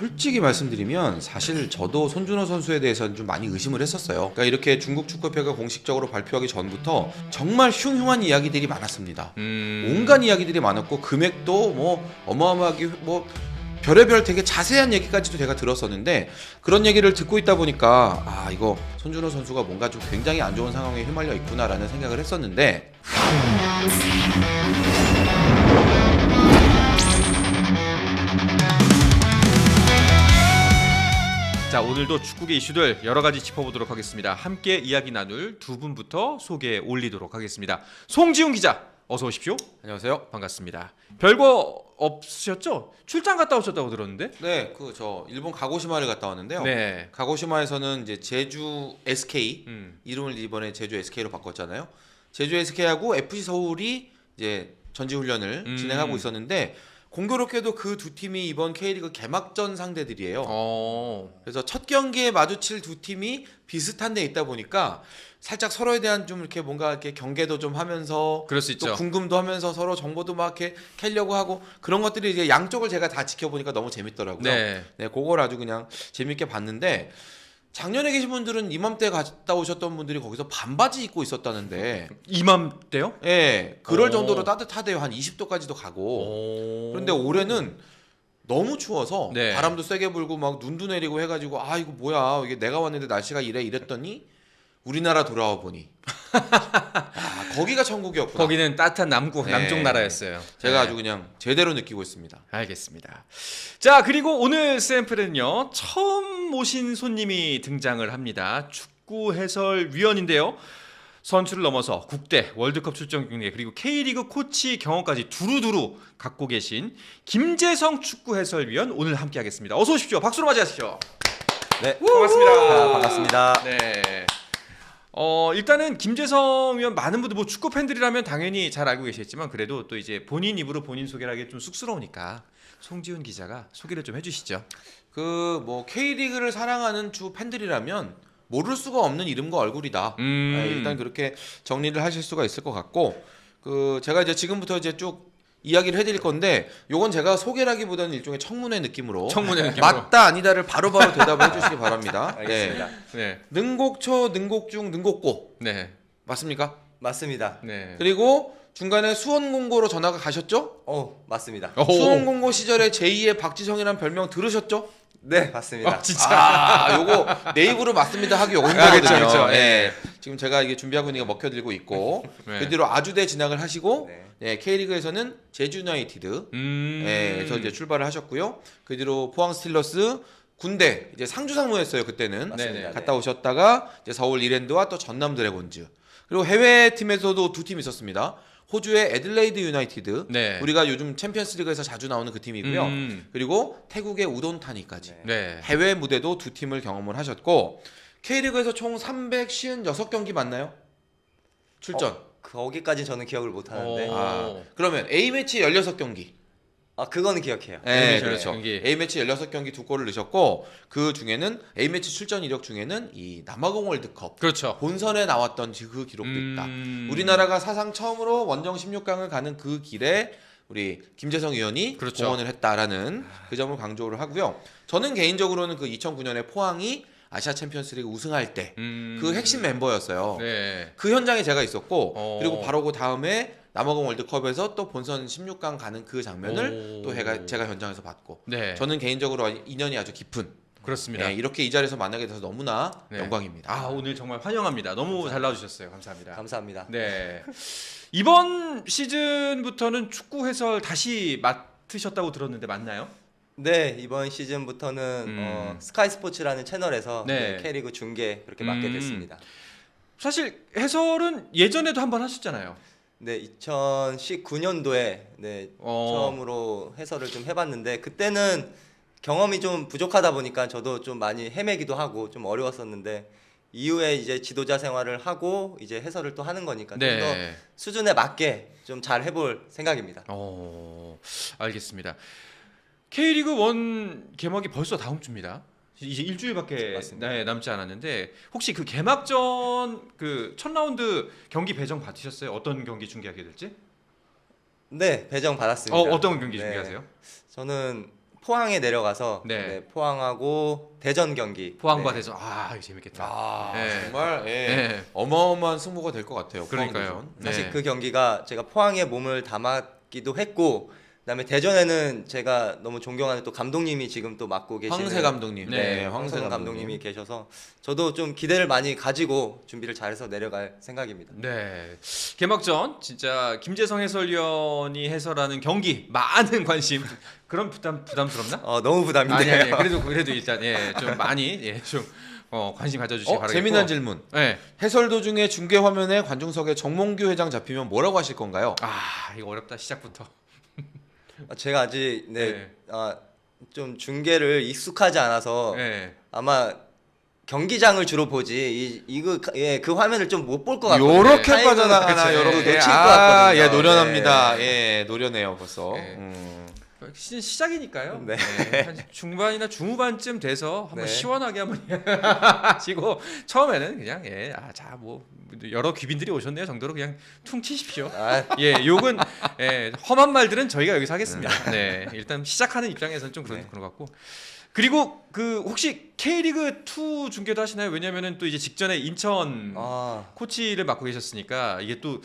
솔직히 말씀드리면 사실 저도 손준호 선수에 대해서는 좀 많이 의심을 했었어요. 그러니까 이렇게 중국 축구협회가 공식적으로 발표하기 전부터 정말 흉흉한 이야기들이 많았습니다. 온갖 이야기들이 많았고 금액도 뭐 어마어마하게 뭐 별의별 되게 자세한 얘기까지도 제가 들었었는데 그런 얘기를 듣고 있다 보니까 아 이거 손준호 선수가 뭔가 좀 굉장히 안 좋은 상황에 휘말려 있구나라는 생각을 했었는데 자, 오늘도 축구계 이슈들 여러 가지 짚어보도록 하겠습니다. 함께 이야기 나눌 두 분부터 소개해 올리도록 하겠습니다. 송지훈 기자, 어서 오십시오. 안녕하세요. 반갑습니다. 별거 없으셨죠? 출장 갔다 오셨다고 들었는데? 네, 그 저 일본 가고시마를 갔다 왔는데요. 네. 가고시마에서는 이제 제주 SK 이름을 이번에 제주 SK로 바꿨잖아요. 제주 SK하고 FC 서울이 이제 전지 훈련을 진행하고 있었는데 공교롭게도 그 두 팀이 이번 K리그 개막전 상대들이에요. 그래서 첫 경기에 마주칠 두 팀이 비슷한 데 있다 보니까 살짝 서로에 대한 좀 이렇게 뭔가 이렇게 경계도 좀 하면서 그럴 수 또 있죠. 궁금도 하면서 서로 정보도 막 이렇게 캐려고 하고 그런 것들이 이제 양쪽을 제가 다 지켜보니까 너무 재밌더라고요. 네. 네, 그걸 아주 그냥 재밌게 봤는데 작년에 계신 분들은 이맘때 갔다 오셨던 분들이 거기서 반바지 입고 있었다는데 이맘때요? 예, 그럴 오. 정도로 따뜻하대요. 한 20도까지도 가고. 그런데 올해는 너무 추워서 네. 바람도 세게 불고 막 눈도 내리고 해가지고 아 이거 뭐야 이게 내가 왔는데 날씨가 이랬더니 우리나라 돌아와 보니 아, 거기가 천국이었구나. 거기는 따뜻한 남구, 네. 남쪽 나라였어요. 제가 네. 아주 그냥 제대로 느끼고 있습니다. 알겠습니다. 자, 그리고 오늘 샘플은요, 처음 모신 손님이 등장을 합니다. 축구 해설위원인데요. 선수를 넘어서 국대, 월드컵 출전 경력 그리고 K리그 코치 경험까지 두루두루 갖고 계신 김재성 축구 해설위원 오늘 함께하겠습니다. 어서 오십시오. 박수로 맞이하시죠. 네, 반갑습니다. 반갑습니다. 네. 일단은 김재성 위원 많은 분들 뭐 축구 팬들이라면 당연히 잘 알고 계시겠지만 그래도 또 이제 본인 입으로 본인 소개를 하기 좀 쑥스러우니까 송지훈 기자가 소개를 좀 해주시죠. 그 뭐 K리그를 사랑하는 주 팬들이라면 모를 수가 없는 이름과 얼굴이다. 네, 일단 그렇게 정리를 하실 수가 있을 것 같고 그 제가 이제 지금부터 이제 쭉 이야기를 해드릴 건데 요건 제가 소개라기보다는 일종의 청문회 느낌으로 청문회 느낌으로. 맞다 아니다를 바로바로 대답을 해주시기 바랍니다. 알겠습니다. 네, 능곡초, 능곡중, 능곡고 네, 맞습니까? 맞습니다. 네. 그리고 중간에 수원공고로 전화가 가셨죠? 맞습니다. 수원공고 시절에 제2의 박지성이라는 별명 들으셨죠? 네, 맞습니다. 진짜. 아, 요거 네 입으로 맞습니다 하기 요거 힘들거든요. 그쵸. 네. 지금 제가 이게 준비하고 있는 게 먹혀들고 있고 네. 그 뒤로 아주대 진학을 하시고 네. 네, K리그에서는 제주 유나이티드 에서 이제 출발을 하셨고요. 그 뒤로 포항 스틸러스 군대 이제 상주 상무였어요 그때는. 맞습니다. 네. 갔다 오셨다가 이제 서울 이랜드와 또 전남 드래곤즈 그리고 해외 팀에서도 두 팀 있었습니다. 호주의 애들레이드 유나이티드 네. 우리가 요즘 챔피언스리그에서 자주 나오는 그 팀이고요. 그리고 태국의 우돈타니까지 네. 해외 무대도 두 팀을 경험을 하셨고 K리그에서 총 356경기 맞나요? 출전. 거기까지 저는 기억을 못 하는데. 그러면 A매치 16경기. 그거는 기억해요. 네, 네, 그렇죠. 경기. A매치 16경기 두 골을 넣으셨고 그 중에는 A매치 출전 이력 중에는 이 남아공 월드컵 그렇죠. 본선에 나왔던 그 기록도 있다. 우리나라가 사상 처음으로 원정 16강을 가는 그 길에 우리 김재성 위원이 그렇죠. 공헌을 했다라는 그 점을 강조를 하고요. 저는 개인적으로는 그 2009년에 포항이 아시아 챔피언스리그 우승할 때 그 핵심 멤버였어요. 네. 그 현장에 제가 있었고 그리고 바로 그 다음에 남아공 월드컵에서 또 본선 16강 가는 그 장면을 또 제가 현장에서 봤고 네. 저는 개인적으로 인연이 아주 깊은 그렇습니다. 네, 이렇게 이 자리에서 만나게 돼서 너무나 네. 영광입니다. 아, 오늘 정말 환영합니다. 너무 잘 나와주셨어요. 감사합니다. 감사합니다. 네. 이번 시즌부터는 축구 해설 다시 맡으셨다고 들었는데 맞나요? 네, 이번 시즌부터는 스카이 스포츠라는 채널에서 네. K리그 중계 그렇게 맡게 됐습니다. 사실 해설은 예전에도 한번 하셨잖아요. 네, 2019년도에 처음으로 해설을 좀 해봤는데 그때는 경험이 좀 부족하다 보니까 저도 좀 많이 헤매기도 하고 좀 어려웠었는데 이후에 이제 지도자 생활을 하고 이제 해설을 또 하는 거니까 좀 더 수준에 맞게 좀 잘 해볼 생각입니다. 알겠습니다. K리그 1 개막이 벌써 다음 주입니다. 이제 일주일밖에 남지 않았는데 혹시 그 개막전 그 첫 라운드 경기 배정 받으셨어요? 어떤 경기 중계하게 될지? 네, 배정 받았습니다. 어떤 경기 중계하세요? 저는 포항에 내려가서 네. 네, 포항하고 대전 경기. 포항과 네. 대전 이거 재밌겠다. 아 네. 정말 네. 어마어마한 승부가 될 것 같아요. 그러니까요. 포항대전. 사실 네. 그 경기가 제가 포항에 몸을 담았기도 했고, 그다음에 대전에는 제가 너무 존경하는 또 감독님이 지금 또 맡고 계시는 황새 감독님. 네, 황성근 감독님이 계셔서 저도 좀 기대를 많이 가지고 준비를 잘해서 내려갈 생각입니다. 네. 개막전 진짜 김재성 해설위원이 해설하는 경기 많은 관심. 그런 부담스럽나? 너무 부담이네요. 아니 그래도 일단 좀 많이 좀 관심 가져주시기 바라겠고. 재미난 질문. 네. 해설 도중에 중계 화면에 관중석에 정몽규 회장 잡히면 뭐라고 하실 건가요? 이거 어렵다 시작부터. 제가 아직 네. 좀 중계를 익숙하지 않아서 네. 아마 경기장을 주로 보지 그 화면을 좀 못 볼 것 같거든요. 요렇게 타이밍을 빠져나가나 그쵸. 요렇게 놓칠 것 같거든요. 예, 노련합니다. 네. 예, 노련해요 벌써. 네. 시작이니까요. 네. 한 중반이나 중후반쯤 돼서 한번 네. 시원하게 한번 하시고 처음에는 그냥 뭐 여러 귀빈들이 오셨네요 정도로 그냥 퉁 치십시오. 욕은 험한 말들은 저희가 여기서 하겠습니다. 네, 일단 시작하는 입장에서는 좀 그런 것 같고. 그리고 혹시 K리그 2 중계도 하시나요? 왜냐면은 또 이제 직전에 인천 코치를 맡고 계셨으니까 이게 또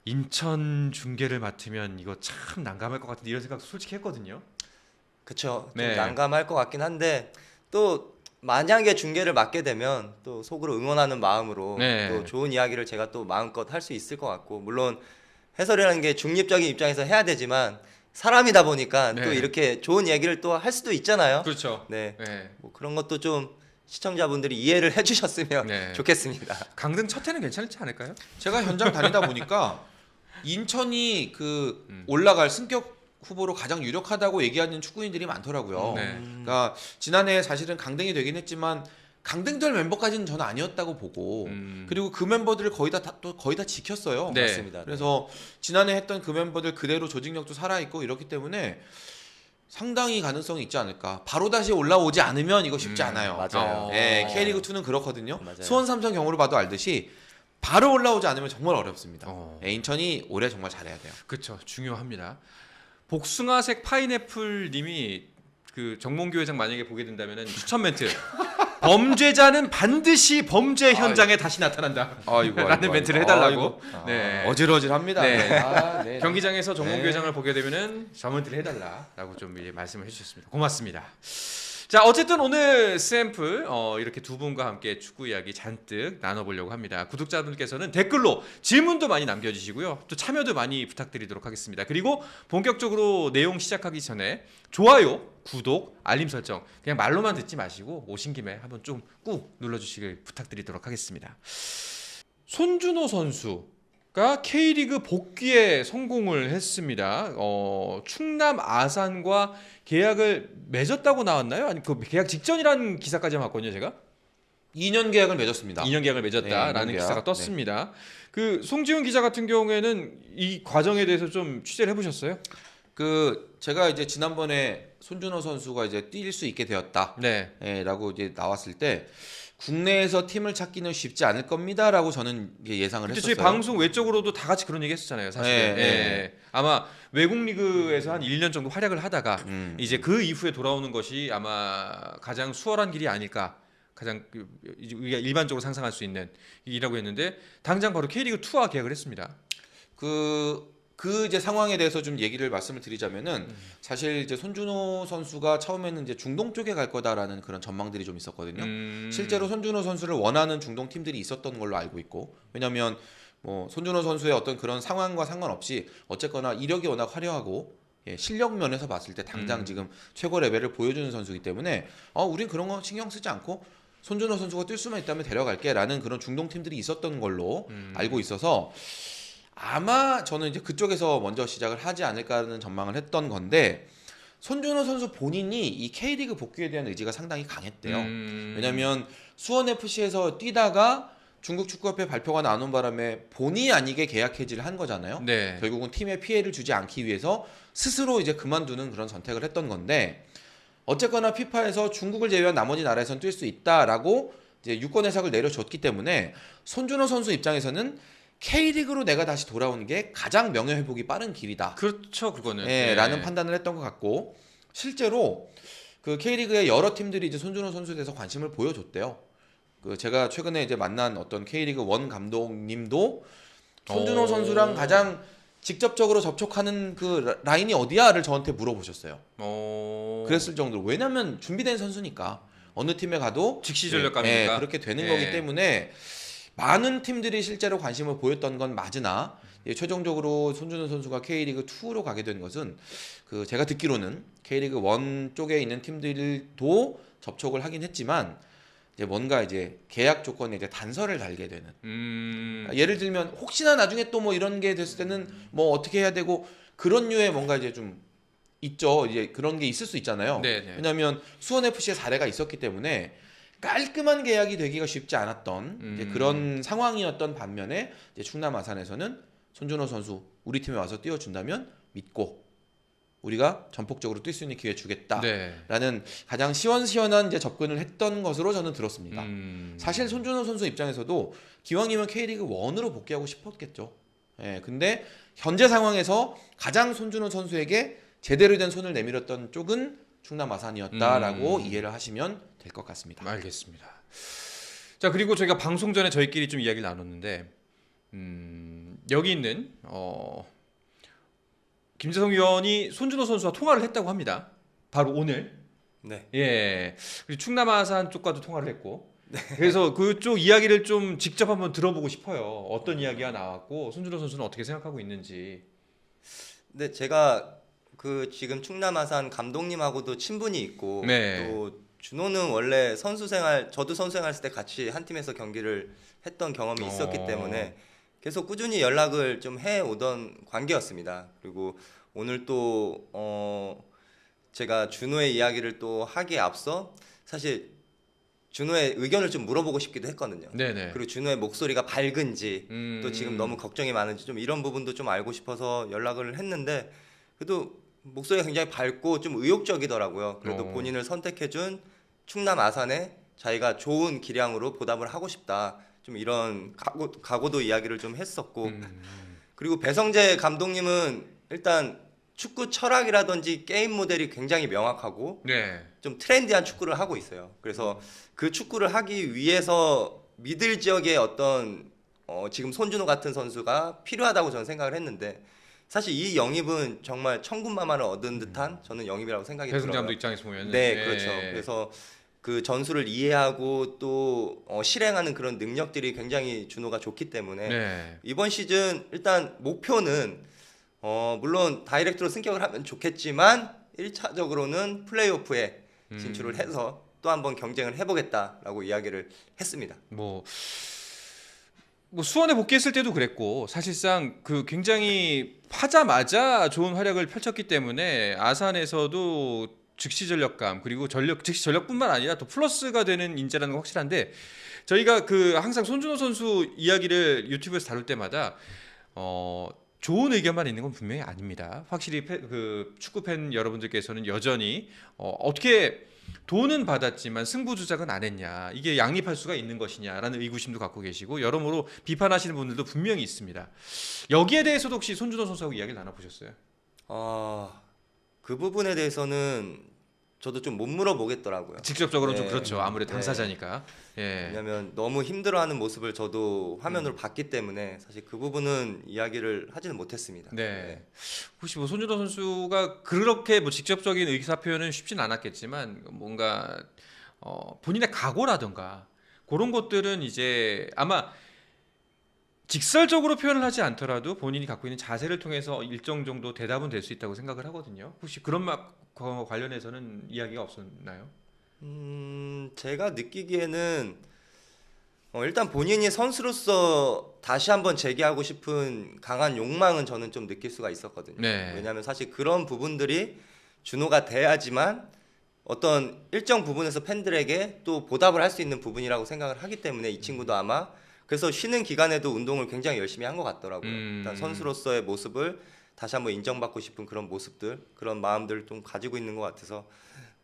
인천 중계를 맡으면 이거 참 난감할 것 같은데 이런 생각도 솔직히 했거든요. 그쵸. 좀 네. 난감할 것 같긴 한데 또 만약에 중계를 맡게 되면 또 속으로 응원하는 마음으로 네. 또 좋은 이야기를 제가 또 마음껏 할 수 있을 것 같고, 물론 해설이라는 게 중립적인 입장에서 해야 되지만 사람이다 보니까 네. 또 이렇게 좋은 얘기를 또 할 수도 있잖아요. 그렇죠. 네. 네. 뭐 그런 것도 좀 시청자분들이 이해를 해주셨으면 네. 좋겠습니다. 강등 첫 해는 괜찮지 않을까요? 제가 현장 다니다 보니까 인천이 올라갈 승격 후보로 가장 유력하다고 얘기하는 축구인들이 많더라고요. 네. 그러니까 지난해 사실은 강등이 되긴 했지만 강등될 멤버까지는 저는 아니었다고 보고 그리고 그 멤버들을 거의 다 지켰어요. 네. 맞습니다. 그래서 지난해 했던 그 멤버들 그대로 조직력도 살아 있고 이렇기 때문에 상당히 가능성이 있지 않을까. 바로 다시 올라오지 않으면 이거 쉽지 않아요. 맞아요. 네, K리그 2는 그렇거든요. 맞아요. 수원 삼성 경우를 봐도 알듯이 바로 올라오지 않으면 정말 어렵습니다. 어. 네, 인천이 올해 정말 잘해야 돼요. 그렇죠. 중요합니다. 복숭아색 파인애플 님이 그 정몽규 회장 만약에 보게 된다면은 추천 멘트. 범죄자는 반드시 범죄 현장에 다시 나타난다. 라는 멘트를 해달라고. 네. 어질어질합니다. 네. 네. 경기장에서 정몽규 네. 회장을 보게 되면은 저 멘트를 해달라라고 좀 이제 말씀을 해주셨습니다. 고맙습니다. 자, 어쨌든 오늘 샘플 이렇게 두 분과 함께 축구 이야기 잔뜩 나눠보려고 합니다. 구독자분께서는 댓글로 질문도 많이 남겨주시고요. 또 참여도 많이 부탁드리도록 하겠습니다. 그리고 본격적으로 내용 시작하기 전에 좋아요, 구독, 알림 설정 그냥 말로만 듣지 마시고 오신 김에 한번 좀 꾹 눌러주시길 부탁드리도록 하겠습니다. 손준호 선수가 K리그 복귀에 성공을 했습니다. 충남 아산과 계약을 맺었다고 나왔나요? 아니 그 계약 직전이라는 기사까지 봤거든요, 제가. 2년 계약을 맺었습니다. 2년 계약을 맺었다라는 네, 2년 계약. 기사가 떴습니다. 그 송지훈 기자 같은 경우에는 이 과정에 대해서 좀 취재를 해보셨어요? 제가 이제 지난번에 손준호 선수가 이제 뛸 수 있게 되었다. 네. 라고 이제 나왔을 때 국내에서 팀을 찾기는 쉽지 않을 겁니다라고 저는 이제 예상을 근데 했었어요. 저희 방송 외적으로도 다 같이 그런 얘기 했었잖아요, 사실. 네, 예. 네. 아마 외국 리그에서 한 1년 정도 활약을 하다가 이제 이제 그 이후에 돌아오는 것이 아마 가장 수월한 길이 아닐까. 가장 우리가 일반적으로 상상할 수 있는 일이라고 했는데 당장 바로 K리그 2와 계약을 했습니다. 그 이제 상황에 대해서 좀 얘기를 말씀을 드리자면은 사실 이제 손준호 선수가 처음에는 이제 중동 쪽에 갈 거다라는 그런 전망들이 좀 있었거든요. 실제로 손준호 선수를 원하는 중동 팀들이 있었던 걸로 알고 있고, 왜냐면 뭐 손준호 선수의 어떤 그런 상황과 상관없이 어쨌거나 이력이 워낙 화려하고 실력 면에서 봤을 때 당장 지금 최고 레벨을 보여주는 선수이기 때문에 우린 그런 거 신경 쓰지 않고 손준호 선수가 뛸 수만 있다면 데려갈게라는 그런 중동 팀들이 있었던 걸로 알고 있어서 아마 저는 이제 그쪽에서 먼저 시작을 하지 않을까라는 전망을 했던 건데, 손준호 선수 본인이 이 K리그 복귀에 대한 의지가 상당히 강했대요. 왜냐면 수원 FC에서 뛰다가 중국 축구협회 발표가 나온 바람에 본의 아니게 계약 해지를 한 거잖아요. 네. 결국은 팀에 피해를 주지 않기 위해서 스스로 이제 그만두는 그런 선택을 했던 건데, 어쨌거나 피파에서 중국을 제외한 나머지 나라에서는 뛸 수 있다라고 이제 유권 해석을 내려줬기 때문에 손준호 선수 입장에서는 K리그로 내가 다시 돌아오는 게 가장 명예 회복이 빠른 길이다. 그렇죠, 그거는. 라는 판단을 했던 것 같고, 실제로 그 K리그의 여러 팀들이 이제 손준호 선수에 대해서 관심을 보여줬대요. 그 제가 최근에 이제 만난 어떤 K리그 원 감독님도 손준호 선수랑 가장 직접적으로 접촉하는 그 라인이 어디야를 저한테 물어보셨어요. 그랬을 정도로. 왜냐면 준비된 선수니까 어느 팀에 가도 즉시 전력감이니까 그렇게 되는 거기 때문에 많은 팀들이 실제로 관심을 보였던 건 맞으나 최종적으로 손준호 선수가 K리그 2로 가게 된 것은 그 제가 듣기로는 K리그 1 쪽에 있는 팀들도 접촉을 하긴 했지만 이제 뭔가 이제 계약 조건에 이제 단서를 달게 되는. 그러니까 예를 들면 혹시나 나중에 또 뭐 이런 게 됐을 때는 뭐 어떻게 해야 되고 그런 류의 뭔가 이제 좀 있죠. 이제 그런 게 있을 수 있잖아요. 네네. 왜냐하면 수원 FC의 사례가 있었기 때문에 깔끔한 계약이 되기가 쉽지 않았던 이제 그런 상황이었던 반면에 이제 충남 아산에서는 손준호 선수 우리 팀에 와서 뛰어준다면 믿고 우리가 전폭적으로 뛸 수 있는 기회 주겠다라는 가장 시원시원한 이제 접근을 했던 것으로 저는 들었습니다. 사실 손준호 선수 입장에서도 기왕이면 K리그 1으로 복귀하고 싶었겠죠. 근데 현재 상황에서 가장 손준호 선수에게 제대로 된 손을 내밀었던 쪽은 충남 아산이었다라고 이해를 하시면 될 것 같습니다. 알겠습니다. 자, 그리고 저희가 방송 전에 저희끼리 좀 이야기를 나눴는데 여기 있는 김재성 위원이 손준호 선수와 통화를 했다고 합니다. 바로 오늘. 네. 예. 그리고 충남 아산 쪽과도 통화를 했고. 그래서 그쪽 이야기를 좀 직접 한번 들어보고 싶어요. 어떤 이야기가 나왔고 손준호 선수는 어떻게 생각하고 있는지. 근데 제가 그 지금 충남 아산 감독님하고도 친분이 있고 또 준호는 원래 선수 생활 저도 선수 생활 했을 때 같이 한 팀에서 경기를 했던 경험이 있었기 때문에 계속 꾸준히 연락을 좀 해오던 관계였습니다. 그리고 오늘 또 제가 준호의 이야기를 또 하기에 앞서 사실 준호의 의견을 좀 물어보고 싶기도 했거든요. 네네. 그리고 준호의 목소리가 밝은지 또 지금 너무 걱정이 많은지 좀 이런 부분도 좀 알고 싶어서 연락을 했는데 그래도 목소리가 굉장히 밝고 좀 의욕적이더라고요. 그래도 본인을 선택해준 충남 아산에 자기가 좋은 기량으로 보답을 하고 싶다. 좀 이런 각오도 이야기를 좀 했었고 그리고 배성재 감독님은 일단 축구 철학이라든지 게임 모델이 굉장히 명확하고 좀 트렌디한 축구를 하고 있어요. 그래서 그 축구를 하기 위해서 미들 지역의 어떤 지금 손준호 같은 선수가 필요하다고 저는 생각을 했는데 사실 이 영입은 정말 천군만마를 얻은 듯한 저는 영입이라고 생각이 들어요. 배승 감독 입장에서 보면 네, 그렇죠. 그래서 그 전술을 이해하고 또 실행하는 그런 능력들이 굉장히 준호가 좋기 때문에 이번 시즌 일단 목표는 물론 다이렉트로 승격을 하면 좋겠지만 1차적으로는 플레이오프에 진출을 해서 또 한번 경쟁을 해보겠다라고 이야기를 했습니다. 뭐 수원에 복귀했을 때도 그랬고 사실상 그 굉장히 하자마자 좋은 활약을 펼쳤기 때문에 아산에서도 즉시 전력감 그리고 즉시 전력뿐만 아니라 또 플러스가 되는 인재라는 건 확실한데 저희가 그 항상 손준호 선수 이야기를 유튜브에서 다룰 때마다 좋은 의견만 있는 건 분명히 아닙니다. 확실히 그 축구 팬 여러분들께서는 여전히 어떻게 돈은 받았지만 승부조작은 안 했냐 이게 양립할 수가 있는 것이냐라는 의구심도 갖고 계시고 여러모로 비판하시는 분들도 분명히 있습니다. 여기에 대해서도 혹시 손준호 선수하고 이야기를 나눠보셨어요? 그 부분에 대해서는 저도 좀 못 물어보겠더라고요. 직접적으로 좀 그렇죠. 아무래도 당사자니까. 왜냐하면 너무 힘들어하는 모습을 저도 화면으로 봤기 때문에 사실 그 부분은 이야기를 하지는 못했습니다. 혹시 뭐 손준호 선수가 그렇게 뭐 직접적인 의사 표현은 쉽지는 않았겠지만 뭔가 본인의 각오라든가 그런 것들은 이제 아마 직설적으로 표현을 하지 않더라도 본인이 갖고 있는 자세를 통해서 일정 정도 대답은 될 수 있다고 생각을 하거든요. 혹시 그런 관련해서는 이야기가 없었나요? 제가 느끼기에는 일단 본인이 선수로서 다시 한번 재기하고 싶은 강한 욕망은 저는 좀 느낄 수가 있었거든요. 왜냐하면 사실 그런 부분들이 준호가 돼야지만 어떤 일정 부분에서 팬들에게 또 보답을 할 수 있는 부분이라고 생각을 하기 때문에 이 친구도 아마 그래서 쉬는 기간에도 운동을 굉장히 열심히 한 것 같더라고요. 일단 선수로서의 모습을 다시 한번 인정받고 싶은 그런 모습들, 그런 마음들을 좀 가지고 있는 것 같아서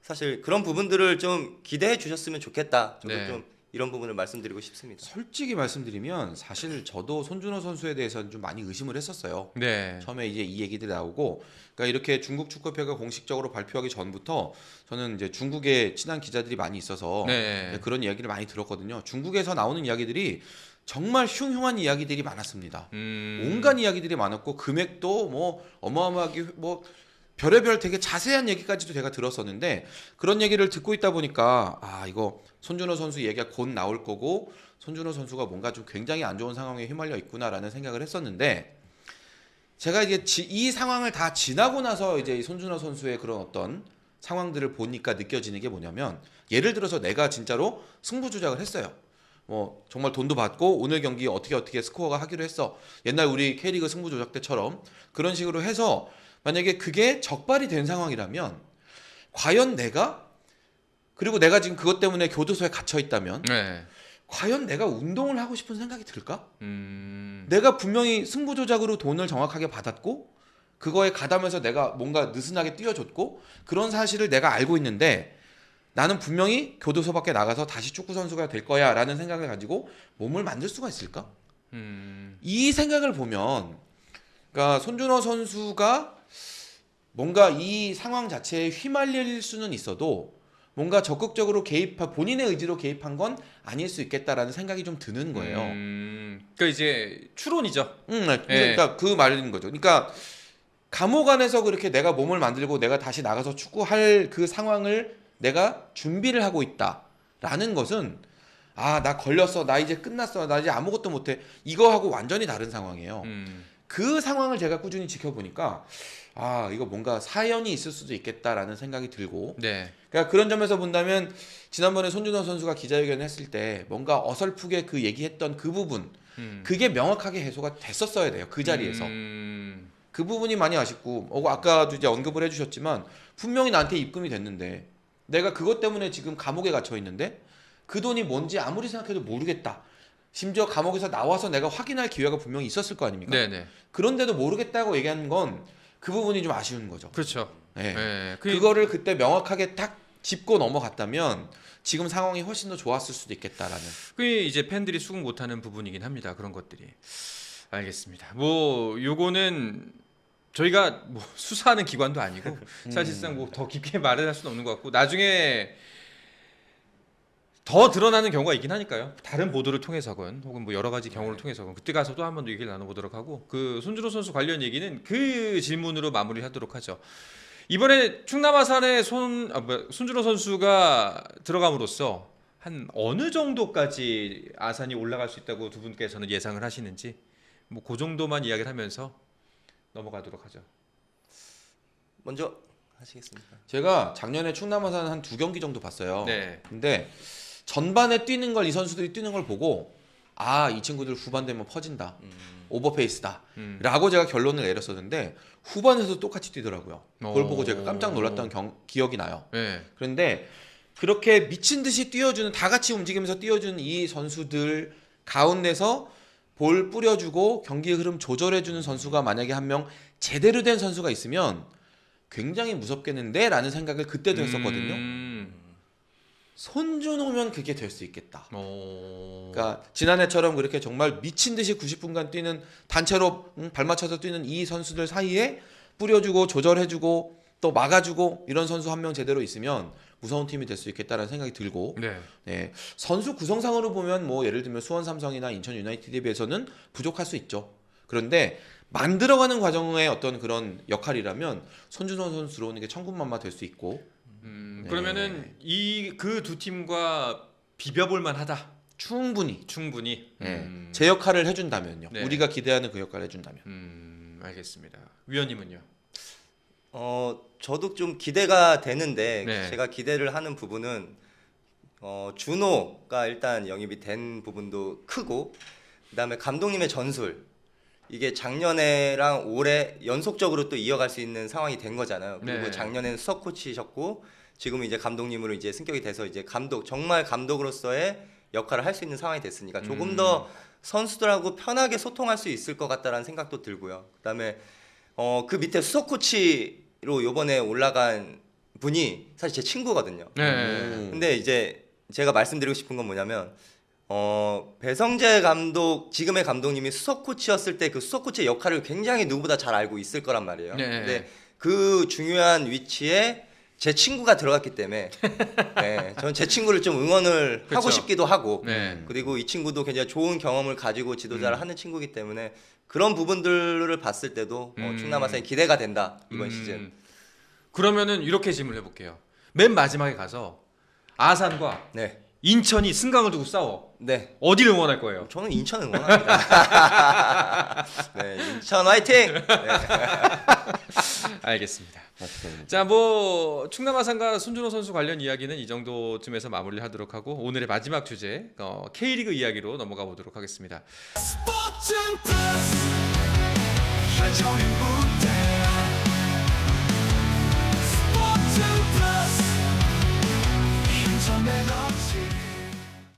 사실 그런 부분들을 좀 기대해 주셨으면 좋겠다. 저도 좀 이런 부분을 말씀드리고 싶습니다. 솔직히 말씀드리면 사실 저도 손준호 선수에 대해서는 좀 많이 의심을 했었어요. 네. 처음에 이제 이 얘기들이 나오고, 그러니까 이렇게 중국 축구협회가 공식적으로 발표하기 전부터 저는 이제 중국에 친한 기자들이 많이 있어서 네. 그런 이야기를 많이 들었거든요. 중국에서 나오는 이야기들이 정말 흉흉한 이야기들이 많았습니다. 온갖 이야기들이 많았고 금액도 뭐 어마어마하게 뭐 별의별 되게 자세한 얘기까지도 제가 들었었는데, 그런 얘기를 듣고 있다 보니까 아, 이거 손준호 선수 얘기가 곧 나올 거고 손준호 선수가 뭔가 좀 굉장히 안 좋은 상황에 휘말려 있구나라는 생각을 했었는데, 제가 이제 이 상황을 다 지나고 나서 이제 이 손준호 선수의 그런 어떤 상황들을 보니까 느껴지는 게 뭐냐면, 예를 들어서 내가 진짜로 승부 조작을 했어요. 뭐 정말 돈도 받고 오늘 경기 어떻게 스코어가 하기로 했어. 옛날 우리 K리그 승부 조작 때처럼 그런 식으로 해서 만약에 그게 적발이 된 상황이라면, 과연 그리고 내가 지금 그것 때문에 교도소에 갇혀 있다면 네. 과연 내가 운동을 하고 싶은 생각이 들까? 내가 분명히 승부 조작으로 돈을 정확하게 받았고 그거에 가담해서 내가 뭔가 느슨하게 뛰어줬고 그런 사실을 내가 알고 있는데, 나는 분명히 교도소 밖에 나가서 다시 축구 선수가 될 거야 라는 생각을 가지고 몸을 만들 수가 있을까? 이 생각을 보면, 그러니까 손준호 선수가 뭔가 이 상황 자체에 휘말릴 수는 있어도 뭔가 적극적으로 본인의 의지로 개입한 건 아닐 수 있겠다라는 생각이 좀 드는 거예요. 그러니까 이제 추론이죠. 그러니까 그 말인 거죠. 그러니까 감옥 안에서 그렇게 내가 몸을 만들고 내가 다시 나가서 축구할 그 상황을 내가 준비를 하고 있다라는 것은, 아, 나 걸렸어, 나 이제 끝났어, 나 이제 아무것도 못해, 이거하고 완전히 다른 상황이에요. 그 상황을 제가 꾸준히 지켜보니까 아, 이거 뭔가 사연이 있을 수도 있겠다라는 생각이 들고, 네. 그러니까 그런 점에서 본다면 지난번에 손준호 선수가 기자회견을 했을 때 뭔가 어설프게 그 얘기했던 그 부분, 그게 명확하게 해소가 됐었어야 돼요, 그 자리에서. 그 부분이 많이 아쉽고, 아까도 이제 언급을 해주셨지만 분명히 나한테 입금이 됐는데 내가 그것 때문에 지금 감옥에 갇혀 있는데 그 돈이 뭔지 아무리 생각해도 모르겠다. 심지어 감옥에서 나와서 내가 확인할 기회가 분명히 있었을 거 아닙니까? 네네. 그런데도 모르겠다고 얘기하는 건 그 부분이 좀 아쉬운 거죠. 그렇죠. 네. 네. 그거를 그때 명확하게 딱 짚고 넘어갔다면 지금 상황이 훨씬 더 좋았을 수도 있겠다라는. 그게 이제 팬들이 수긍 못하는 부분이긴 합니다. 그런 것들이. 알겠습니다. 뭐 요거는 저희가 뭐 수사하는 기관도 아니고 사실상 뭐 더 깊게 말을 할 수는 없는 것 같고, 나중에 더 드러나는 경우가 있긴 하니까요. 다른 보도를 통해서건 혹은 뭐 여러 가지 경우를 통해서건 그때 가서 또 한 번 더 얘기를 나눠보도록 하고, 그 손준호 선수 관련 얘기는 그 질문으로 마무리하도록 하죠. 이번에 충남 아산에 손준호 선수가 들어감으로써 한 어느 정도까지 아산이 올라갈 수 있다고 두 분께서는 예상을 하시는지, 뭐 그 정도만 이야기를 하면서 넘어가도록 하죠. 먼저 하시겠습니다. 제가 작년에 충남 아산 한 2경기 정도 봤어요. 네. 근데 전반에 뛰는 걸, 이 선수들이 뛰는 걸 보고 아, 이 친구들 후반 되면 퍼진다. 오버페이스다. 라고 제가 결론을 내렸었는데 후반에서도 똑같이 뛰더라고요. 그걸 보고 제가 깜짝 놀랐던 기억이 나요. 네. 그런데 그렇게 미친 듯이 뛰어주는, 다 같이 움직이면서 뛰어주는 이 선수들 가운데서 볼 뿌려주고 경기의 흐름 조절해주는 선수가 만약에 한 명 제대로 된 선수가 있으면 굉장히 무섭겠는데 라는 생각을 그때도 했었거든요. 손준호면 그게 될 수 있겠다. 그러니까 지난해처럼 그렇게 정말 미친 듯이 90분간 뛰는, 단체로 발 맞춰서 뛰는 이 선수들 사이에 뿌려주고 조절해주고 또 막아주고 이런 선수 한 명 제대로 있으면 무서운 팀이 될 수 있겠다라는 생각이 들고, 네. 네, 선수 구성상으로 보면 뭐 예를 들면 수원 삼성이나 인천 유나이티드에 비해서는 부족할 수 있죠. 그런데 만들어가는 과정의 어떤 그런 역할이라면 손준호 선수 들어오는 게 천군만마 될 수 있고, 네. 그러면은 이 그 두 팀과 비벼볼 만하다. 충분히 네. 제 역할을 해준다면요. 네. 우리가 기대하는 그 역할을 해준다면. 알겠습니다. 위원님은요? 저도 좀 기대가 되는데 네. 제가 기대를 하는 부분은 준호가 일단 영입이 된 부분도 크고, 그다음에 감독님의 전술, 이게 작년에랑 올해 연속적으로 또 이어갈 수 있는 상황이 된 거잖아요. 그리고 네. 작년에는 수석 코치셨고 지금은 이제 감독님으로 이제 승격이 돼서 이제 정말 감독으로서의 역할을 할 수 있는 상황이 됐으니까 조금 더 선수들하고 편하게 소통할 수 있을 것 같다라는 생각도 들고요. 그다음에 그 밑에 수석 코치로 요번에 올라간 분이 사실 제 친구거든요. 네. 근데 이제 제가 말씀드리고 싶은 건 뭐냐면 배성재 감독 지금의 감독님이 수석 코치였을 때 그 수석 코치의 역할을 굉장히 누구보다 잘 알고 있을 거란 말이에요. 네. 근데 그 중요한 위치에 제 친구가 들어갔기 때문에 네, 저는 제 친구를 좀 응원을 그쵸. 하고 싶기도 하고 네. 그리고 이 친구도 굉장히 좋은 경험을 가지고 지도자를 하는 친구이기 때문에 그런 부분들을 봤을 때도 충남 아산이 기대가 된다 이번 시즌. 그러면은 이렇게 질문을 해볼게요. 맨 마지막에 가서 아산과 네, 인천이 승강을 두고 싸워. 네. 어디를 응원할 거예요? 저는 인천 응원합니다. 네, 인천 화이팅! 네. 알겠습니다. 맞습니다. 자, 뭐 충남 아산과 손준호 선수 관련 이야기는 이 정도쯤에서 마무리를 하도록 하고 오늘의 마지막 주제 K리그 이야기로 넘어가 보도록 하겠습니다. 스포츠는 플러스 한정의 무대 스포츠는 플러스 인터넷 없이